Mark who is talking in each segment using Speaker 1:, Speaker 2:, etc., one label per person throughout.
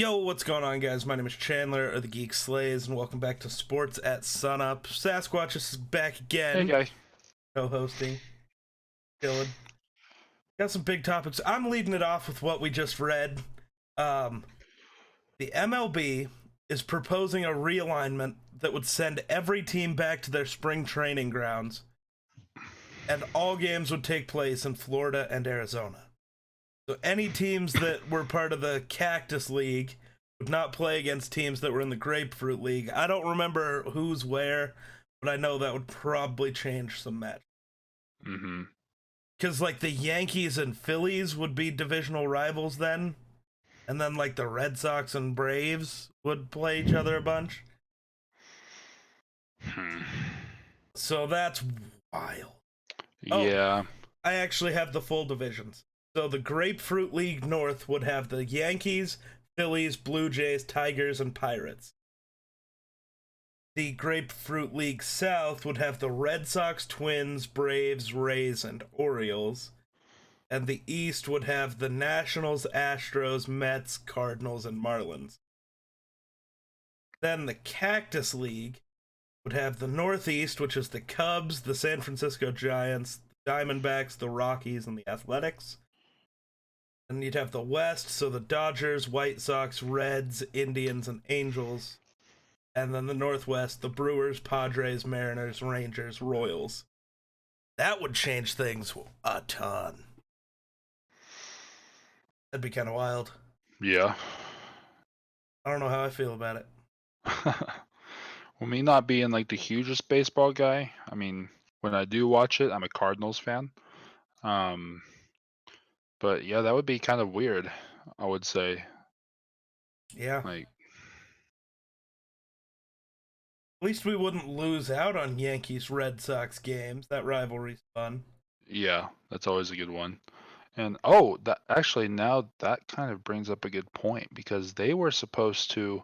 Speaker 1: Yo, what's going on, guys? My name is Chandler, or the Geek Slays, and welcome back to Sports at Sunup. Sasquatch is back
Speaker 2: Hey,
Speaker 1: again,
Speaker 2: guy.
Speaker 1: co-hosting, chilling. Got some big topics. I'm leading it off with what we just read. Um, the MLB is proposing a realignment that would send every team back to their spring training grounds, and all games would take place in Florida and Arizona. So any teams that were part of the Cactus League would not play against teams that were in the Grapefruit League. I don't remember who's where, but I know that would probably change some match.
Speaker 2: Mm-hmm.
Speaker 1: Because, like, the Yankees and Phillies would be divisional rivals then, and then, like, the Red Sox and Braves would play each other a bunch. So that's wild.
Speaker 2: Yeah.
Speaker 1: I actually have the full divisions. So the Grapefruit League North would have the Yankees, Phillies, Blue Jays, Tigers, and Pirates. The Grapefruit League South would have the Red Sox, Twins, Braves, Rays, and Orioles. And the East would have the Nationals, Astros, Mets, Cardinals, and Marlins. Then the Cactus League would have the Northeast, which is the Cubs, the San Francisco Giants, the Diamondbacks, the Rockies, and the Athletics. And you'd have the West, so the Dodgers, White Sox, Reds, Indians, and Angels. And then the Northwest, the Brewers, Padres, Mariners, Rangers, Royals. That would change things a ton. That'd be kind of wild.
Speaker 2: Yeah.
Speaker 1: I don't know how I feel about it.
Speaker 2: Well, me not being like the hugest baseball guy, I mean, when I do watch it, I'm a Cardinals fan. But yeah, that would be kind of weird, I would say.
Speaker 1: Yeah.
Speaker 2: Like,
Speaker 1: At least we wouldn't lose out on Yankees Red Sox games. That rivalry's fun.
Speaker 2: yeah, that's always a good one. And that actually now that kind of brings up a good point because they were supposed to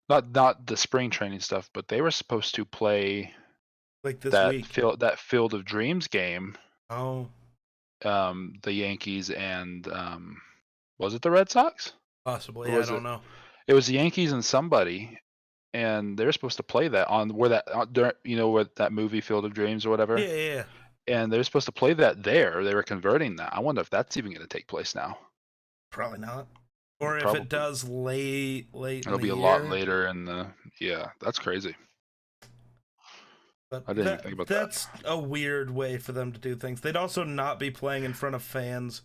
Speaker 2: not the spring training stuff, but they were supposed to play
Speaker 1: Like this
Speaker 2: that
Speaker 1: week.
Speaker 2: Field of Dreams game.
Speaker 1: Oh,
Speaker 2: The Yankees and was it the Red Sox?
Speaker 1: possibly.
Speaker 2: Or
Speaker 1: I
Speaker 2: was
Speaker 1: don't
Speaker 2: it?
Speaker 1: know.
Speaker 2: It was the Yankees and somebody, and they're supposed to play that on where that where that movie Field of Dreams or whatever.
Speaker 1: Yeah.
Speaker 2: And they're supposed to play that there. They were converting that. I wonder if that's even going to take place now.
Speaker 1: Probably not. Or if it
Speaker 2: Probably.
Speaker 1: does late in
Speaker 2: It'll
Speaker 1: the
Speaker 2: be
Speaker 1: year.
Speaker 2: a lot later, and yeah, that's crazy.
Speaker 1: But
Speaker 2: I didn't even think about that.
Speaker 1: That's a weird way for them to do things. They'd also not be playing in front of fans.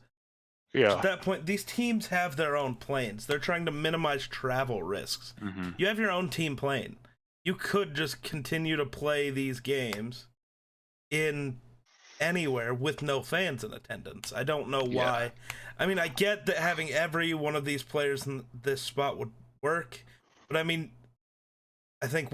Speaker 2: Yeah.
Speaker 1: At that point, these teams have their own planes. They're trying to minimize travel risks.
Speaker 2: Mm-hmm.
Speaker 1: You have your own team plane. You could just continue to play these games in anywhere with no fans in attendance. I don't know why.
Speaker 2: Yeah.
Speaker 1: I mean, I get that having every one of these players in this spot would work, but I mean, I think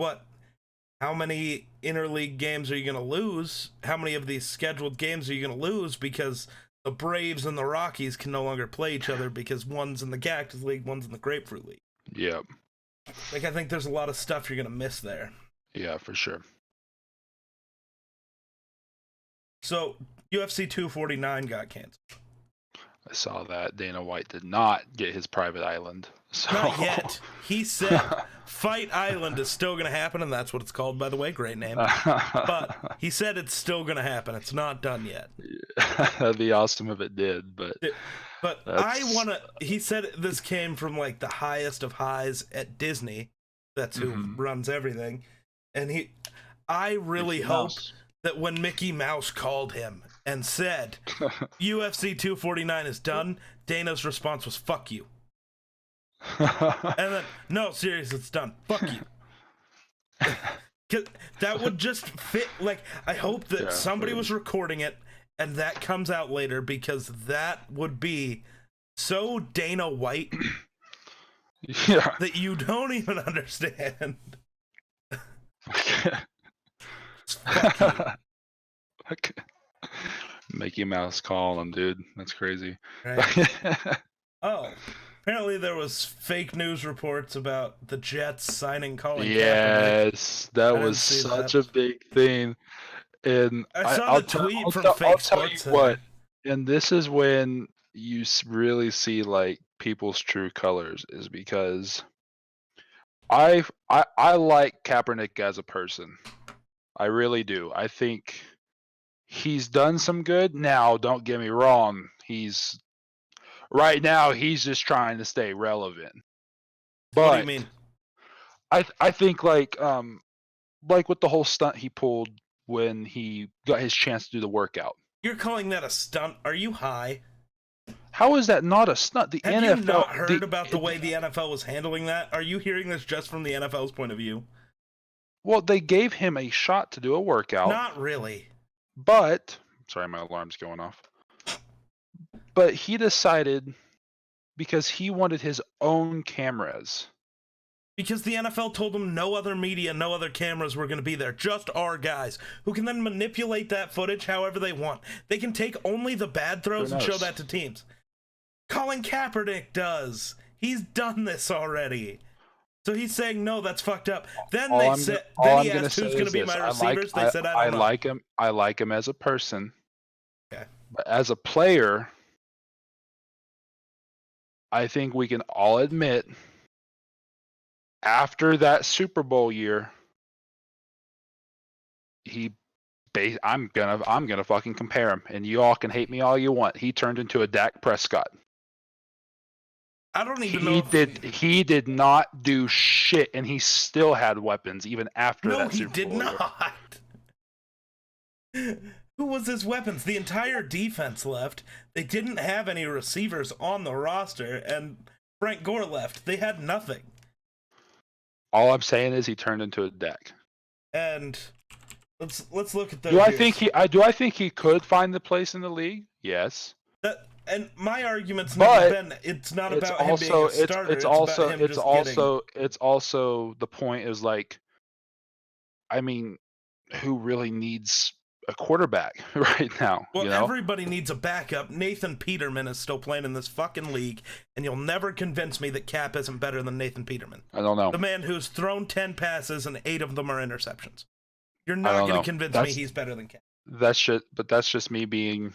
Speaker 1: how many interleague games are you going to lose? How many of these scheduled games are you going to lose because the Braves and the Rockies can no longer play each other because one's in the Cactus League, one's in the Grapefruit League?
Speaker 2: Yeah.
Speaker 1: Like, I think there's a lot of stuff you're going to miss there.
Speaker 2: Yeah, for sure.
Speaker 1: So, UFC 249 got canceled.
Speaker 2: I saw that Dana White did not get his private island. So.
Speaker 1: Not yet. He said Fight Island is still going to happen, and that's what it's called, by the way. Great name. But he said it's still going to happen. It's not done yet.
Speaker 2: That'd be awesome if it did, but
Speaker 1: I want to... He said this came from, like, the highest of highs at Disney. That's who runs everything. And I really hope that when Mickey Mouse called him and said, UFC 249 is done, Dana's response was, fuck you. And then, no, serious, it's done. Fuck you. Cause that would just fit. Like, I hope that somebody was recording it and that comes out later, because that would be so Dana White that you don't even understand. Fuck you.
Speaker 2: Okay. Mickey Mouse calling him, dude. That's crazy.
Speaker 1: Right? Oh, apparently there was fake news reports about the Jets signing Colin Kaepernick.
Speaker 2: Yes, that was such a big thing. And
Speaker 1: I saw the tweet from Fake
Speaker 2: I'll tell you
Speaker 1: Sports
Speaker 2: what, and this is when you really see, like, people's true colors is because I like Kaepernick as a person. I really do. I think he's done some good. Now, don't get me wrong. Right now he's just trying to stay relevant. But
Speaker 1: what do you mean?
Speaker 2: I think like with the whole stunt he pulled when he got his chance to do the workout.
Speaker 1: You're calling that a stunt? Are you high?
Speaker 2: How is that not a stunt? The
Speaker 1: Have
Speaker 2: NFL
Speaker 1: you not heard about the way the NFL was handling that? Are you hearing this just from the NFL's point of view?
Speaker 2: Well, they gave him a shot to do a workout.
Speaker 1: Not really.
Speaker 2: But sorry, my alarm's going off. But he decided because he wanted his own cameras.
Speaker 1: Because the NFL told him no other media, no other cameras were going to be there. Just our guys, who can then manipulate that footage however they want. They can take only the bad throws and show that to teams. Colin Kaepernick does. He's done this already. So he's saying, no, that's fucked up. Then he asked who's going to be my receivers. They said, I don't know.
Speaker 2: like him. I like him as a person.
Speaker 1: Okay.
Speaker 2: But as a player, I think we can all admit after that Super Bowl year, I'm gonna fucking compare him, and you all can hate me all you want. He turned into a Dak Prescott.
Speaker 1: I don't even know.
Speaker 2: He did not do shit, and he still had weapons even after that Super Bowl.
Speaker 1: No, he did not. Who was his weapons? The entire defense left. They didn't have any receivers on the roster, and Frank Gore left. They had nothing.
Speaker 2: All I'm saying is he turned into a Dak.
Speaker 1: And let's look at those.
Speaker 2: Do I think he could find the place in the league? Yes.
Speaker 1: And my argument's never been it's not about him being a starter.
Speaker 2: It's also the point is like, I mean, who really needs a quarterback right now?
Speaker 1: Well, everybody needs a backup. Nathan Peterman is still playing in this fucking league, and you'll never convince me that Cap isn't better than Nathan Peterman.
Speaker 2: I don't know.
Speaker 1: The man who's thrown 10 passes and 8 of them are interceptions. You're not going to convince me he's better than Cap.
Speaker 2: That's just me being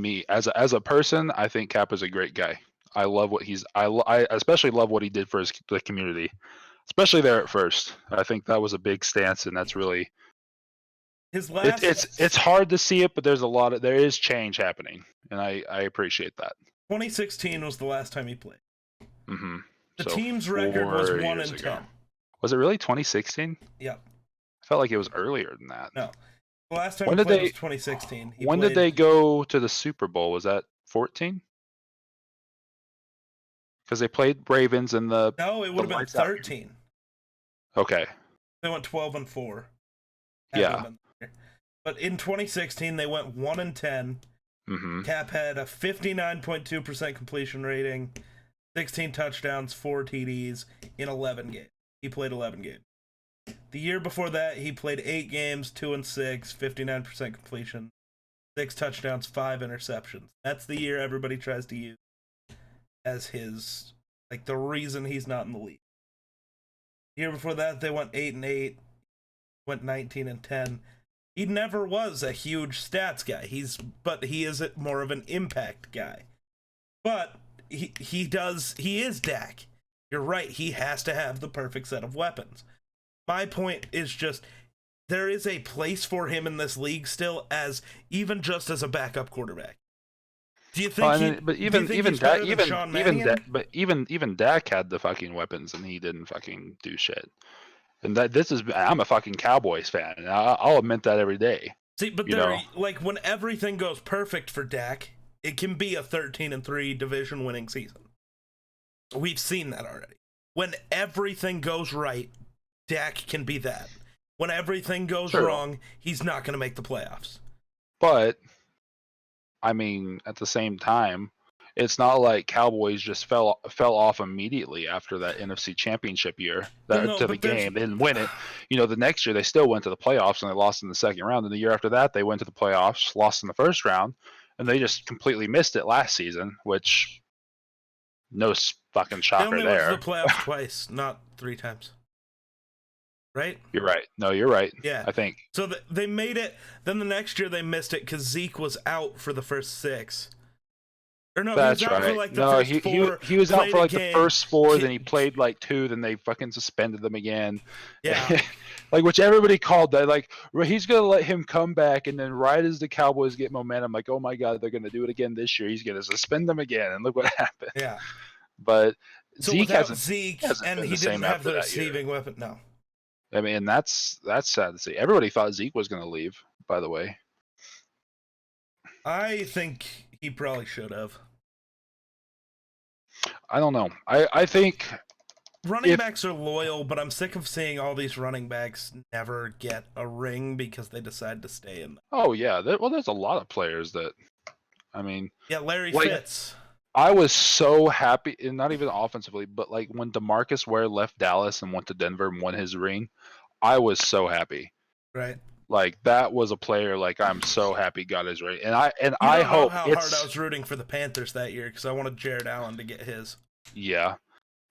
Speaker 2: me. As a person, I think Cap is a great guy. I love what I especially love what he did for the community, especially there at first. I think that was a big stance, and that's really
Speaker 1: his last.
Speaker 2: It's hard to see it, but there is change happening, and I appreciate that.
Speaker 1: 2016 was the last time he played.
Speaker 2: Mm-hmm.
Speaker 1: The team's record was 1-10.
Speaker 2: Was it really 2016?
Speaker 1: Yep.
Speaker 2: I felt like it was earlier than that.
Speaker 1: No. The last time he played was 2016.
Speaker 2: When did they go to the Super Bowl? Was that 14? Because they played Ravens in the...
Speaker 1: No, it would have been 13.
Speaker 2: Okay.
Speaker 1: They went 12-4.
Speaker 2: Yeah.
Speaker 1: But in 2016, they went 1-10.
Speaker 2: Mm-hmm.
Speaker 1: Cap had a 59.2% completion rating, 16 touchdowns, 4 TDs in 11 games. He played 11 games. The year before that, he played 8 games, 2-6, 59% completion, 6 touchdowns, 5 interceptions. That's the year everybody tries to use as his, like, the reason he's not in the league. The year before that, they went 8-8, went 19-10. He never was a huge stats guy. But he is more of an impact guy. But he is Dak. You're right, he has to have the perfect set of weapons. My point is just, there is a place for him in this league still, even just as a backup quarterback. Do you think?
Speaker 2: Even Dak had the fucking weapons, and he didn't fucking do shit. And I'm a fucking Cowboys fan, and I'll admit that every day.
Speaker 1: See, but like when everything goes perfect for Dak, it can be a 13-3 division-winning season. We've seen that already. When everything goes right, Dak can be that. When everything goes wrong, he's not going to make the playoffs.
Speaker 2: But, I mean, at the same time, it's not like Cowboys just fell off immediately after that NFC Championship year the game. They didn't win it. The next year they still went to the playoffs and they lost in the second round. And the year after that they went to the playoffs, lost in the first round, and they just completely missed it last season, which no fucking shocker there. They only
Speaker 1: went to the playoffs twice, not 3 times. Right?
Speaker 2: You're right. No, you're right.
Speaker 1: Yeah.
Speaker 2: I think.
Speaker 1: So they made it. Then the next year they missed it because Zeke was out for the first 6. Or no,
Speaker 2: That's
Speaker 1: he was out
Speaker 2: right.
Speaker 1: for like the
Speaker 2: No,
Speaker 1: first four.
Speaker 2: he was out
Speaker 1: played
Speaker 2: for
Speaker 1: a
Speaker 2: like the
Speaker 1: game.
Speaker 2: first four, then he played like two, then they fucking suspended them again.
Speaker 1: Yeah.
Speaker 2: Like, which everybody called that. Like, he's gonna let him come back, and then right as the Cowboys get momentum, like, oh my god, they're gonna do it again this year. He's gonna suspend them again, and look what happened.
Speaker 1: Yeah.
Speaker 2: But
Speaker 1: So
Speaker 2: Zeke
Speaker 1: without
Speaker 2: hasn't
Speaker 1: Zeke, and
Speaker 2: been
Speaker 1: he
Speaker 2: the same
Speaker 1: didn't have
Speaker 2: after
Speaker 1: the
Speaker 2: that year.
Speaker 1: receiving weapon. No.
Speaker 2: I mean, that's sad to see. Everybody thought Zeke was gonna leave, by the way.
Speaker 1: I think he probably should have.
Speaker 2: I don't know. I think
Speaker 1: Running backs are loyal, but I'm sick of seeing all these running backs never get a ring because they decide to stay in.
Speaker 2: Oh yeah, there's a lot of players that. I mean,
Speaker 1: Yeah, Larry
Speaker 2: like,
Speaker 1: Fitz.
Speaker 2: I was so happy, and not even offensively, but like when DeMarcus Ware left Dallas and went to Denver and won his ring, I was so happy.
Speaker 1: Right.
Speaker 2: Like, that was a player, like, I'm so happy got his ring, and I
Speaker 1: You don't
Speaker 2: hope
Speaker 1: know how hard I was rooting for the Panthers that year because I wanted Jared Allen to get his.
Speaker 2: Yeah.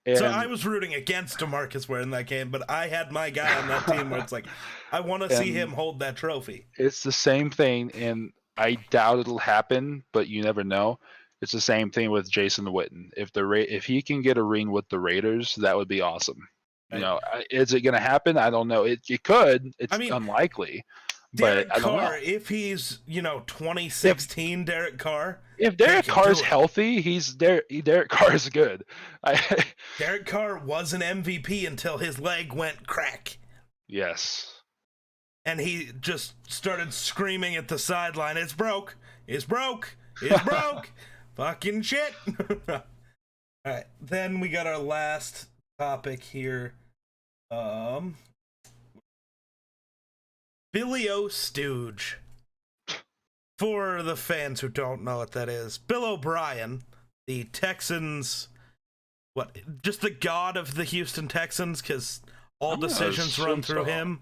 Speaker 2: And
Speaker 1: so I was rooting against DeMarcus Ware in that game, but I had my guy on that team where it's like, I want to see him hold that trophy.
Speaker 2: It's the same thing, and I doubt it'll happen, but you never know. It's the same thing with Jason Witten. If he can get a ring with the Raiders, that would be awesome.
Speaker 1: Right.
Speaker 2: You know, is it going to happen? I don't know. It could. It's unlikely.
Speaker 1: Derek
Speaker 2: But I don't
Speaker 1: Carr,
Speaker 2: know.
Speaker 1: if he's 2016 Derek Carr.
Speaker 2: If Derek Carr's healthy, Derek Carr is good.
Speaker 1: Derek Carr was an MVP until his leg went crack.
Speaker 2: Yes.
Speaker 1: And he just started screaming at the sideline, "It's broke! It's broke! It's broke! Fucking shit!" All right, then we got our last topic here. Billy O. Stooge. For the fans who don't know what that is, Bill O'Brien, the Texans, just the god of the Houston Texans, because all decisions run through him.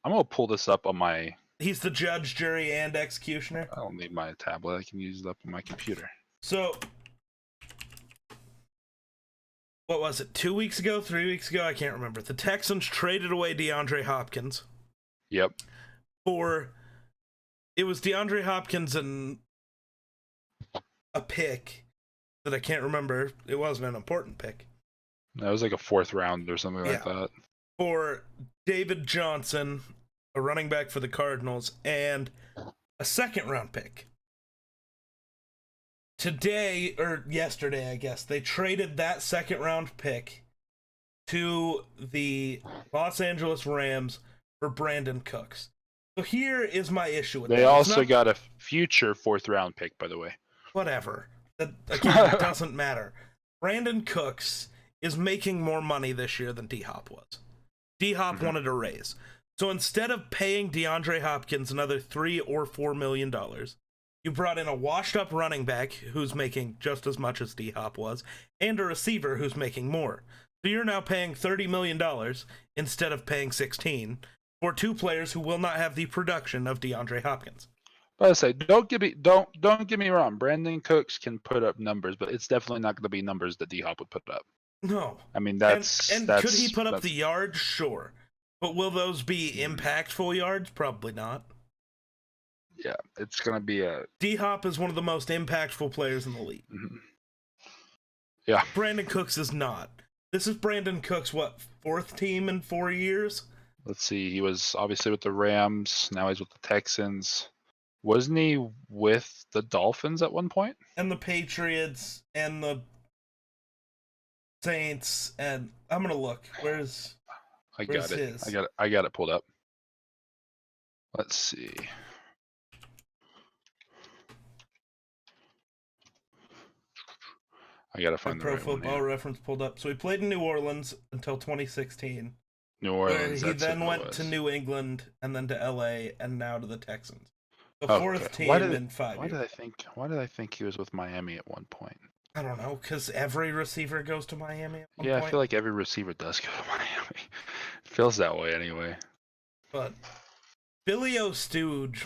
Speaker 2: I'm going to pull this up on my...
Speaker 1: He's the judge, jury, and executioner.
Speaker 2: I don't need my tablet. I can use it up on my computer.
Speaker 1: So, what was it, 2 weeks ago, 3 weeks ago? I can't remember. The Texans traded away DeAndre Hopkins.
Speaker 2: Yep.
Speaker 1: It was DeAndre Hopkins and a pick that I can't remember. It wasn't an important pick.
Speaker 2: That was like a 4th round or something like that.
Speaker 1: For David Johnson, a running back for the Cardinals, and a 2nd round pick. Today, or yesterday, I guess, they traded that 2nd round pick to the Los Angeles Rams for Brandon Cooks. So here is my issue with that.
Speaker 2: They also got a future 4th round pick, by the way.
Speaker 1: Whatever. That, again, it doesn't matter. Brandon Cooks is making more money this year than D-Hop was. D-Hop wanted a raise. So instead of paying DeAndre Hopkins another $3 or $4 million, you brought in a washed-up running back who's making just as much as D-Hop was, and a receiver who's making more. So you're now paying $30 million instead of paying $16 for 2 players who will not have the production of DeAndre Hopkins.
Speaker 2: But I say, don't get me wrong. Brandon Cooks can put up numbers, but it's definitely not going to be numbers that D-Hop would put up.
Speaker 1: No.
Speaker 2: I mean,
Speaker 1: could he put up the yards? Sure. But will those be impactful yards? Probably not.
Speaker 2: Yeah, it's going to be a...
Speaker 1: D-Hop is one of the most impactful players in the league.
Speaker 2: Mm-hmm. Yeah.
Speaker 1: Brandon Cooks is not. This is Brandon Cooks, 4th team in 4 years?
Speaker 2: Let's see. He was obviously with the Rams. Now he's with the Texans. Wasn't he with the Dolphins at one point?
Speaker 1: And the Patriots and the Saints, and I'm gonna look. Where's
Speaker 2: got it.
Speaker 1: his?
Speaker 2: I got it pulled up. Let's see. I gotta find the
Speaker 1: Pro
Speaker 2: right one.
Speaker 1: Football Reference pulled up. So he played in New Orleans until 2016.
Speaker 2: New Orleans.
Speaker 1: He then went to New England and then to LA and now to the Texans. The 4th team in 5 years.
Speaker 2: Why did I think he was with Miami at one point?
Speaker 1: I don't know, because every receiver goes to Miami at one point.
Speaker 2: I feel like every receiver does go to Miami. It feels that way anyway.
Speaker 1: But Billy O. Stooge,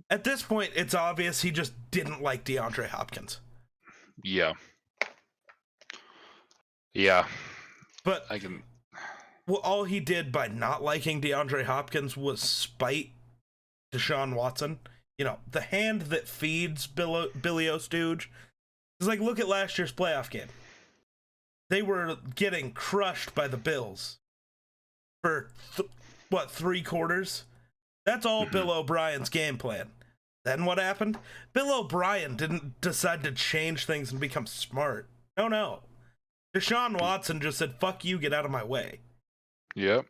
Speaker 1: at this point, it's obvious he just didn't like DeAndre Hopkins.
Speaker 2: Yeah. Yeah.
Speaker 1: But all he did by not liking DeAndre Hopkins was spite Deshaun Watson. The hand that feeds Billy O. Stooge It's like, look at last year's playoff game. They were getting crushed by the Bills for, 3 quarters? That's all Bill O'Brien's game plan. Then what happened? Bill O'Brien didn't decide to change things and become smart. No. Deshaun Watson just said, fuck you, get out of my way.
Speaker 2: Yep.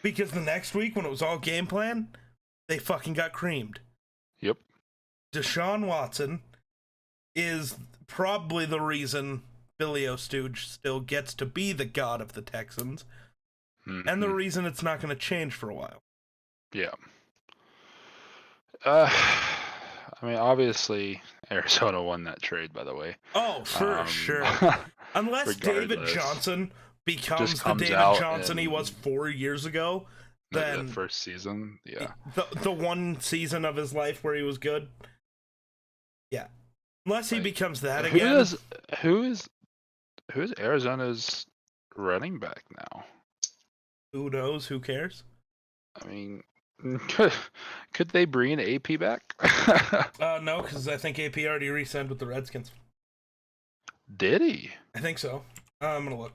Speaker 1: Because the next week, when it was all game plan, they fucking got creamed.
Speaker 2: Yep.
Speaker 1: Deshaun Watson is probably the reason Billy O'Stooge still gets to be the god of the Texans, and the reason it's not going to change for a while.
Speaker 2: Yeah. I mean, obviously, Arizona won that trade, by the way.
Speaker 1: Oh, for sure. Unless David Johnson becomes the David Johnson he was 4 years ago, then
Speaker 2: the first season, yeah.
Speaker 1: The one season of his life where he was good. Yeah. Unless he becomes that again.
Speaker 2: Who is Arizona's running back now?
Speaker 1: Who knows? Who cares?
Speaker 2: I mean, could they bring AP back?
Speaker 1: No, because I think AP already re-signed with the Redskins.
Speaker 2: Did he?
Speaker 1: I think so. I'm gonna look.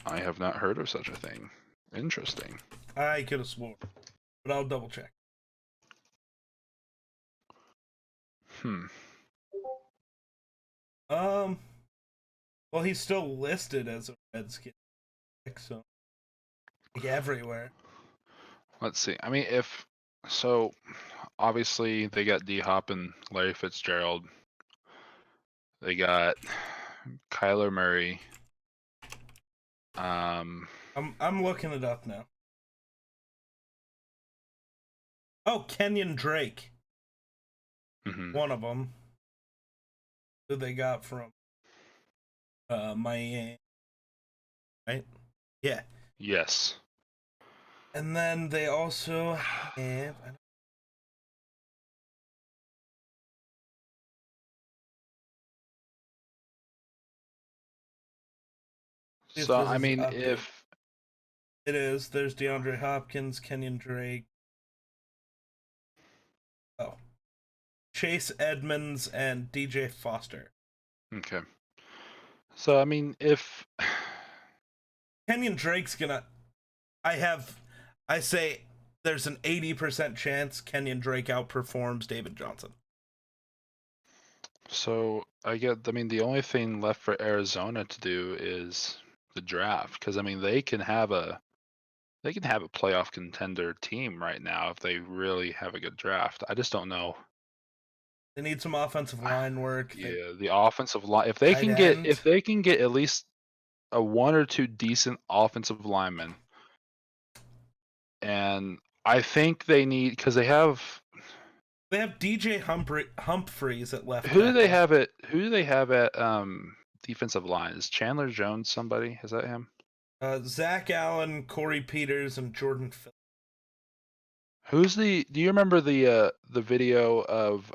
Speaker 2: I have not heard of such a thing. Interesting.
Speaker 1: I could have sworn, but I'll double check. Well, he's still listed as a Redskin, so like everywhere.
Speaker 2: Let's see. I mean, obviously they got D-Hop and Larry Fitzgerald. They got Kyler Murray.
Speaker 1: I'm looking it up now. Oh, Kenyon Drake. One of them. Who they got from Miami, right? Yeah.
Speaker 2: Yes.
Speaker 1: And then they also have.
Speaker 2: So I mean, if
Speaker 1: it is, there's DeAndre Hopkins, Kenyon Drake. Oh. Chase Edmonds and DJ Foster.
Speaker 2: Okay. So I mean, if
Speaker 1: Kenyon Drake's gonna, I say there's an 80% chance Kenyon Drake outperforms David Johnson.
Speaker 2: So I mean, the only thing left for Arizona to do is the draft, because I mean they can have a playoff contender team right now if they really have a good draft. I just don't know.
Speaker 1: They need some offensive line work.
Speaker 2: Yeah, the offensive line. If they can get at least a 1 or 2 decent offensive linemen, and I think they need, because they have
Speaker 1: DJ Humphreys at left.
Speaker 2: Who do they have at defensive line? Is Chandler Jones somebody? Is that him?
Speaker 1: Zach Allen, Corey Peters, and Jordan Phillips.
Speaker 2: Do you remember the video of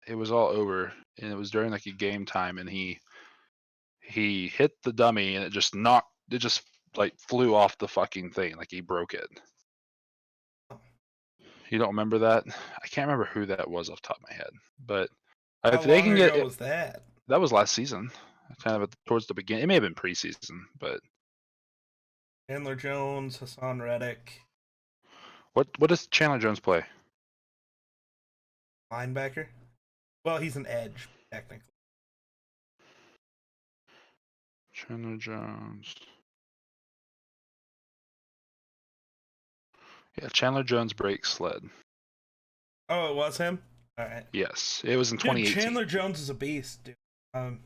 Speaker 2: it was all over and it was during like a game time and he hit the dummy and it just like flew off the fucking thing, like he broke it. You don't remember that? I can't remember who that was off the top of my head, but
Speaker 1: if they can get was that
Speaker 2: was last season, kind of towards the beginning. It may have been preseason, but
Speaker 1: Chandler Jones, Hassan Reddick.
Speaker 2: What does Chandler Jones play?
Speaker 1: Linebacker. Well, he's an edge technically.
Speaker 2: Chandler Jones. Yeah, Chandler Jones breaks sled.
Speaker 1: Oh, it was him? All right.
Speaker 2: Yes, it was in 2018.
Speaker 1: Chandler Jones is a beast, dude. And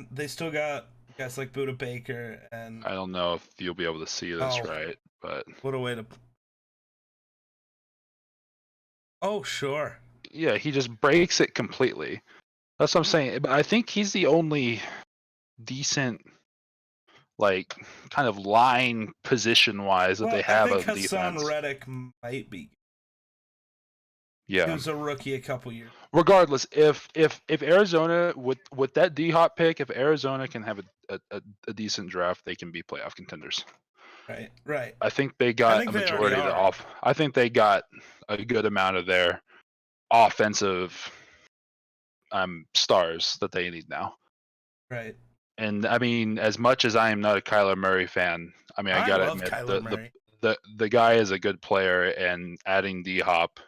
Speaker 1: they still got guys like Budda Baker and.
Speaker 2: I don't know if you'll be able to see this right, but.
Speaker 1: What a way to. Oh, sure.
Speaker 2: Yeah, he just breaks it completely. That's what I'm saying. But I think he's the only decent, like, kind of line position-wise that they have of defense.
Speaker 1: Hassan Reddick might be.
Speaker 2: Yeah.
Speaker 1: He was a rookie a couple years.
Speaker 2: Regardless, if Arizona with that D-Hop pick, if Arizona can have a decent draft, they can be playoff contenders.
Speaker 1: Right.
Speaker 2: I think they got a majority of the off. I think they got a good amount of their offensive stars that they need now.
Speaker 1: Right.
Speaker 2: And I mean, as much as I am not a Kyler Murray fan, I mean, I gotta
Speaker 1: love
Speaker 2: admit
Speaker 1: Kyler Murray.
Speaker 2: the guy is a good player, and adding D-Hop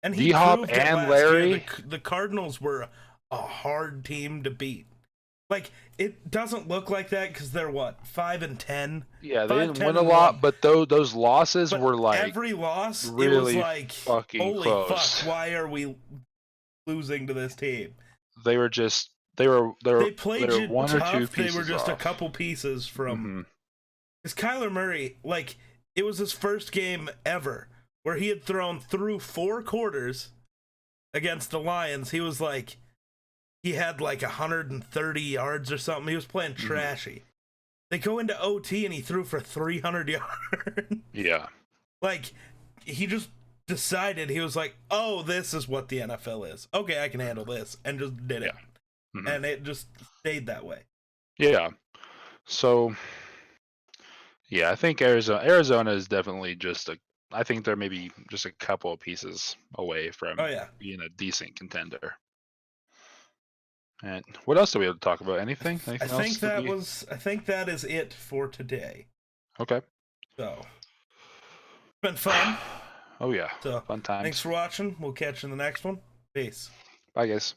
Speaker 1: And he proved it
Speaker 2: and
Speaker 1: last
Speaker 2: Larry.
Speaker 1: year. The Cardinals were a hard team to beat. Like, it doesn't look like that because they're what, 5-10.
Speaker 2: Yeah, they didn't win a lot, but those losses were like
Speaker 1: every loss.
Speaker 2: really
Speaker 1: it was like
Speaker 2: fucking
Speaker 1: holy
Speaker 2: close.
Speaker 1: fuck! Why are we losing to this team?
Speaker 2: They were just they
Speaker 1: played you
Speaker 2: one
Speaker 1: tough.
Speaker 2: or two pieces
Speaker 1: They were just
Speaker 2: off.
Speaker 1: a couple pieces from. Because Kyler Murray, like, it was his first game ever where he had thrown through 4 quarters against the Lions. He was like, he had like 130 yards or something. He was playing trashy. They go into OT and he threw for 300 yards.
Speaker 2: Yeah.
Speaker 1: Like, he just decided, he was like, oh, this is what the NFL is. Okay, I can handle this. And just did it. And it just stayed that way.
Speaker 2: Yeah. So, yeah, I think Arizona is definitely I think they're maybe just a couple of pieces away from being a decent contender. And what else do we have to talk about? Anything
Speaker 1: I think that is it for today.
Speaker 2: Okay.
Speaker 1: So, it's been fun.
Speaker 2: Oh yeah.
Speaker 1: So,
Speaker 2: fun times.
Speaker 1: Thanks for watching. We'll catch you in the next one. Peace.
Speaker 2: Bye guys.